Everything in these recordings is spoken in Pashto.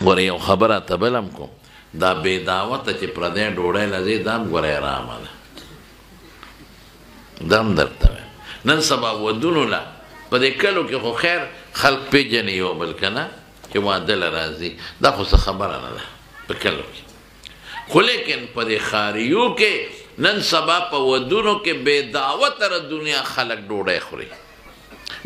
ګوره یو خبره ته بل هم کوم دا بې دعوته چې پردی ډوډۍ لځې دا هم ګوره ارامه ده دا هم درته وایم نن سبا ودونو له په دې کلو کې خو خیر خلق پېژني یو بل که نه چې واده له راځي دا خو څه خبره نه ده په کلو کې خو لیکن په دې ښاریو کې نن سبا په ودونو کې بې دعوته ره دنیا خلک ډوډۍ خوري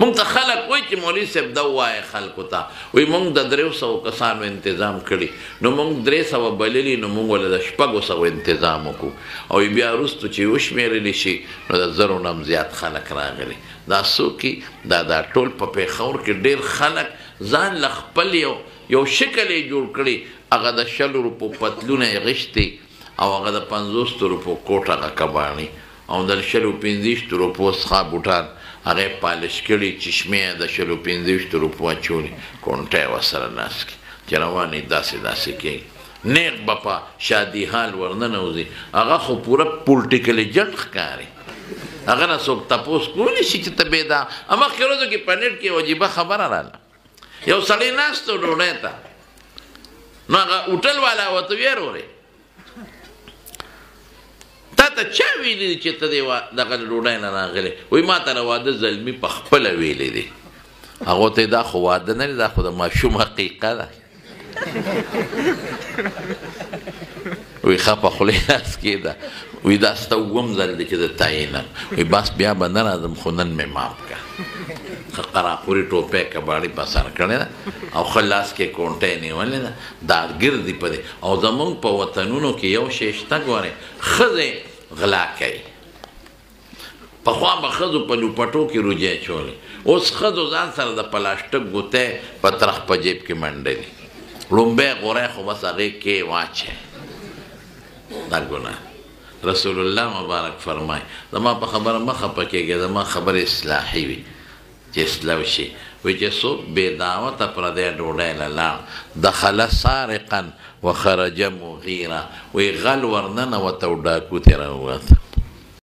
مونږ ته خلک وایي چې مولوي صاحب دا ووایه خلکو ته وایي مونږ د 300 کسانو انتظام کړي نو مونږ 300 بللي نو مونږ ولې د 600 انتظام وکړو او بیا وروستو چې وشمېرلی شي نو د 1000 نه هم زیات خلک راغلي دا څوک دا ټول په پېښور کې ډېر خلک ځان له خپل یو شکل یې جوړ کړي هغه د 100 روپو پتلونه یې غشتي او هغه د 50 روپو کوټ هغه کباڼي او د 150 روپو څخه بوټان هغه پالش کړي چشمې د 150 روپو اچولي کونټه وسره ناس کې چې روانې داسې کوي نیغ به په شادي حال ورننوځي هغه خو پوره پولټیکل ایجنټ ښکاري هغه نه څوک تپوس کولی شي چې ته بېدا مخکې ورځو کې په نیټ کې یو عجیبه خبره راله یو سړی ناست و ډوډۍ ته نو هغه هوټل والا ورته ویې وروړې تا ته چا ویلي دي چې ته دغه ډوډۍ نه راغلی وایي ما ته واده زلمي په خپله ویلی دی هغو ته دا خو واده نه دی دا خو د ماشوم حقیقه ده وایي ښه په خولې لاس کېده وایي دا ستا اووم ځل دی چې د تعینم وایي بس بیا به نه راځم خو نن مې معاف کړه ښه قراقوري ټوپۍ کباړي په سر کړې ده او ښه لاس کې کونټۍ نیولې ده دا ګردي په دی او زمونږ په وطنونو کې یو شی شته ګورې ښځې غلا کوي پخوا به ښځو په لوپټو کې روجۍ چولې اوس ښځو ځان سره د پلاسټک ګوتۍ په ترخ په جیب کې منډلي لومبی غوری خو بس هغې کې واچوي دا ګناه رسول الله مبارک فرمای زما په خبره مه خفه کېږئ زما خبرې اصلاحي وي چې اصلاح شي وایي چې څوک بې دعوته پردی ډوډۍ له لاړ دخله سارقا وخرج مغیره وایي غل ورننوته او ډاکو ترې راووته